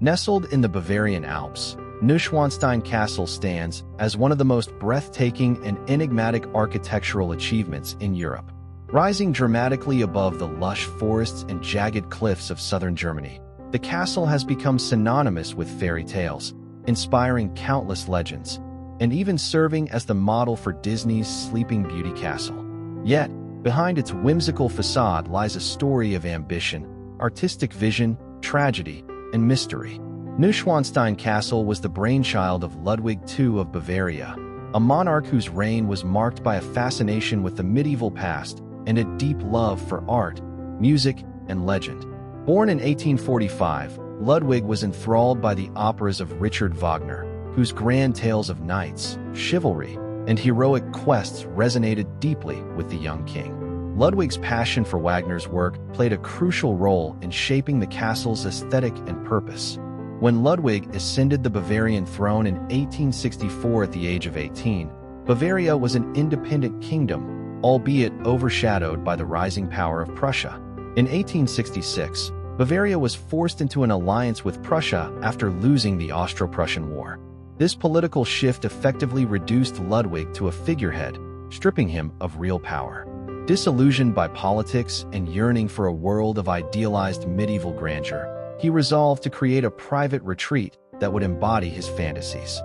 Nestled in the Bavarian Alps, Neuschwanstein Castle stands as one of the most breathtaking and enigmatic architectural achievements in Europe. Rising dramatically above the lush forests and jagged cliffs of southern Germany, the castle has become synonymous with fairy tales, inspiring countless legends, and even serving as the model for Disney's Sleeping Beauty castle. Yet, behind its whimsical facade lies a story of ambition, artistic vision, tragedy, and mystery. Neuschwanstein Castle was the brainchild of Ludwig II of Bavaria, a monarch whose reign was marked by a fascination with the medieval past and a deep love for art, music, and legend. Born in 1845, Ludwig was enthralled by the operas of Richard Wagner, whose grand tales of knights, chivalry, and heroic quests resonated deeply with the young king. Ludwig's passion for Wagner's work played a crucial role in shaping the castle's aesthetic and purpose. When Ludwig ascended the Bavarian throne in 1864 at the age of 18, Bavaria was an independent kingdom, albeit overshadowed by the rising power of Prussia. In 1866, Bavaria was forced into an alliance with Prussia after losing the Austro-Prussian War. This political shift effectively reduced Ludwig to a figurehead, stripping him of real power. Disillusioned by politics and yearning for a world of idealized medieval grandeur, he resolved to create a private retreat that would embody his fantasies.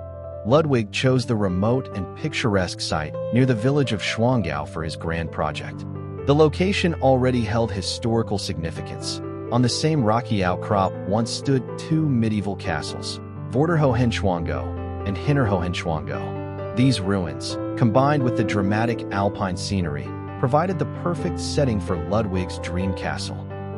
Ludwig chose the remote and picturesque site near the village of Schwangau for his grand project. The location already held historical significance. On the same rocky outcrop once stood two medieval castles, Vorder Hohenschwangau and Hinter Hohenschwangau. These ruins, combined with the dramatic alpine scenery, provided the perfect setting for Ludwig's dream castle.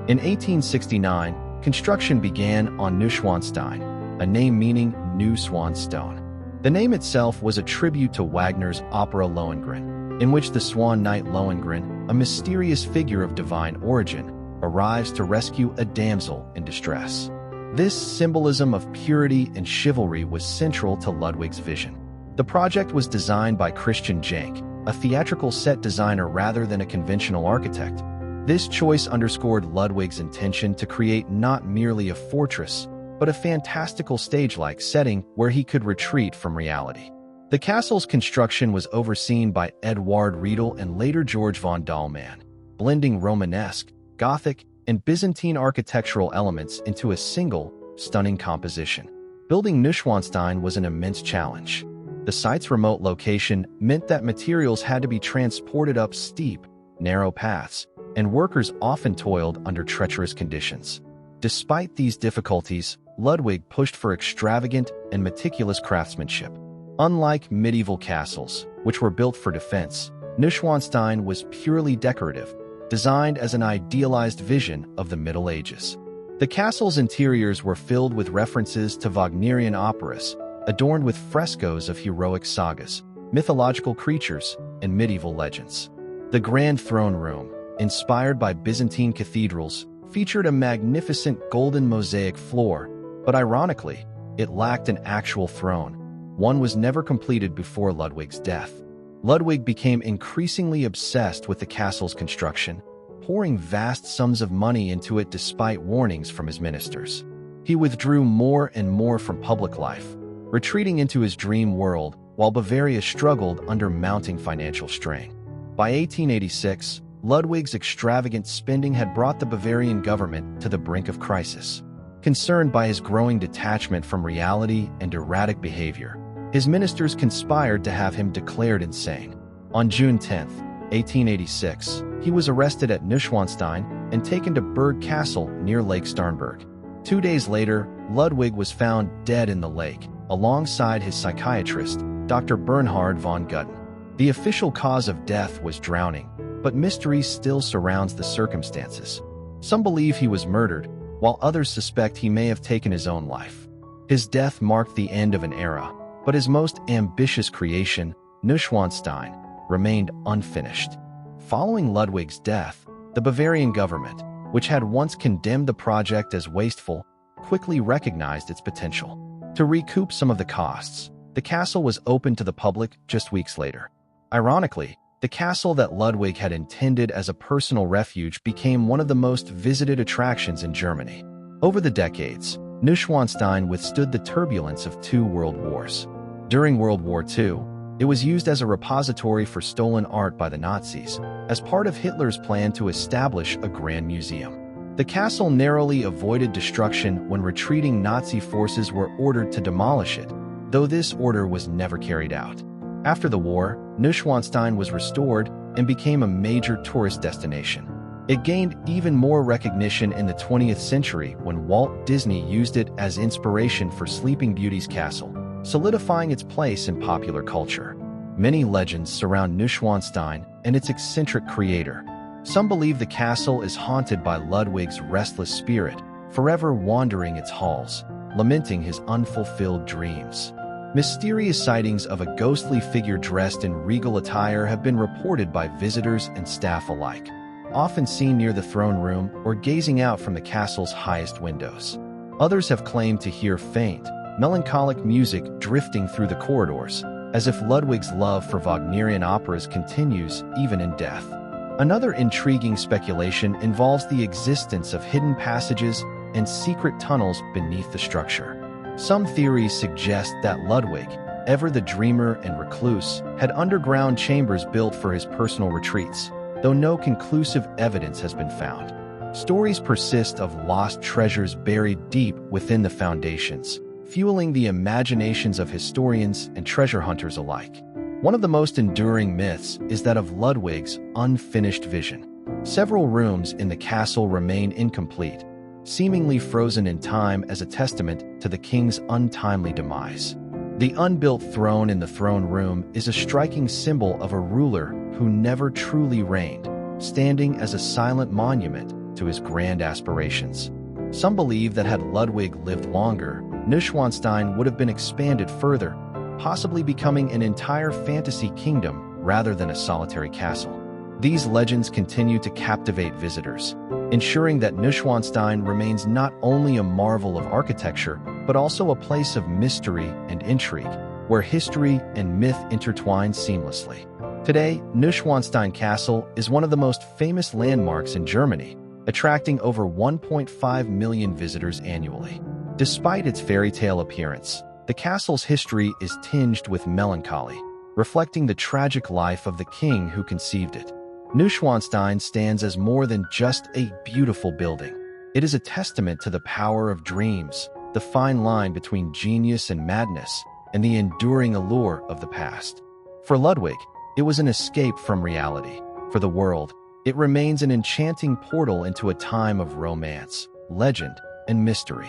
In 1869, construction began on Neuschwanstein, a name meaning New Swan Stone. The name itself was a tribute to Wagner's opera Lohengrin, in which the swan knight Lohengrin, a mysterious figure of divine origin, arrives to rescue a damsel in distress. This symbolism of purity and chivalry was central to Ludwig's vision. The project was designed by Christian Jank, a theatrical set designer rather than a conventional architect. This choice underscored Ludwig's intention to create not merely a fortress, but a fantastical stage-like setting where he could retreat from reality. The castle's construction was overseen by Eduard Riedel and later George von Dahlmann, blending Romanesque, Gothic, and Byzantine architectural elements into a single, stunning composition. Building Neuschwanstein was an immense challenge. The site's remote location meant that materials had to be transported up steep, narrow paths, and workers often toiled under treacherous conditions. Despite these difficulties, Ludwig pushed for extravagant and meticulous craftsmanship. Unlike medieval castles, which were built for defense, Neuschwanstein was purely decorative, designed as an idealized vision of the Middle Ages. The castle's interiors were filled with references to Wagnerian operas, adorned with frescoes of heroic sagas, mythological creatures, and medieval legends. The Grand Throne Room, inspired by Byzantine cathedrals, featured a magnificent golden mosaic floor, but ironically, it lacked an actual throne. One was never completed before Ludwig's death. Ludwig became increasingly obsessed with the castle's construction, pouring vast sums of money into it despite warnings from his ministers. He withdrew more and more from public life, retreating into his dream world while Bavaria struggled under mounting financial strain. By 1886, Ludwig's extravagant spending had brought the Bavarian government to the brink of crisis. Concerned by his growing detachment from reality and erratic behavior, his ministers conspired to have him declared insane. On June 10, 1886, he was arrested at Neuschwanstein and taken to Berg Castle near Lake Starnberg. 2 days later, Ludwig was found dead in the lake, alongside his psychiatrist, Dr. Bernhard von Gutten. The official cause of death was drowning, but mystery still surrounds the circumstances. Some believe he was murdered, while others suspect he may have taken his own life. His death marked the end of an era, but his most ambitious creation, Neuschwanstein, remained unfinished. Following Ludwig's death, the Bavarian government, which had once condemned the project as wasteful, quickly recognized its potential. To recoup some of the costs, the castle was opened to the public just weeks later. Ironically, the castle that Ludwig had intended as a personal refuge became one of the most visited attractions in Germany. Over the decades, Neuschwanstein withstood the turbulence of two world wars. During World War II, it was used as a repository for stolen art by the Nazis, as part of Hitler's plan to establish a grand museum. The castle narrowly avoided destruction when retreating Nazi forces were ordered to demolish it, though this order was never carried out. After the war, Neuschwanstein was restored and became a major tourist destination. It gained even more recognition in the 20th century when Walt Disney used it as inspiration for Sleeping Beauty's castle, solidifying its place in popular culture. Many legends surround Neuschwanstein and its eccentric creator. Some believe the castle is haunted by Ludwig's restless spirit, forever wandering its halls, lamenting his unfulfilled dreams. Mysterious sightings of a ghostly figure dressed in regal attire have been reported by visitors and staff alike, often seen near the throne room or gazing out from the castle's highest windows. Others have claimed to hear faint, melancholic music drifting through the corridors, as if Ludwig's love for Wagnerian operas continues even in death. Another intriguing speculation involves the existence of hidden passages and secret tunnels beneath the structure. Some theories suggest that Ludwig, ever the dreamer and recluse, had underground chambers built for his personal retreats, though no conclusive evidence has been found. Stories persist of lost treasures buried deep within the foundations, fueling the imaginations of historians and treasure hunters alike. One of the most enduring myths is that of Ludwig's unfinished vision. Several rooms in the castle remain incomplete, seemingly frozen in time as a testament to the king's untimely demise. The unbuilt throne in the throne room is a striking symbol of a ruler who never truly reigned, standing as a silent monument to his grand aspirations. Some believe that had Ludwig lived longer, Neuschwanstein would have been expanded further, possibly becoming an entire fantasy kingdom rather than a solitary castle. These legends continue to captivate visitors, ensuring that Neuschwanstein remains not only a marvel of architecture, but also a place of mystery and intrigue, where history and myth intertwine seamlessly. Today, Neuschwanstein Castle is one of the most famous landmarks in Germany, attracting over 1.5 million visitors annually. Despite its fairy tale appearance, the castle's history is tinged with melancholy, reflecting the tragic life of the king who conceived it. Neuschwanstein stands as more than just a beautiful building. It is a testament to the power of dreams, the fine line between genius and madness, and the enduring allure of the past. For Ludwig, it was an escape from reality. For the world, it remains an enchanting portal into a time of romance, legend, and mystery.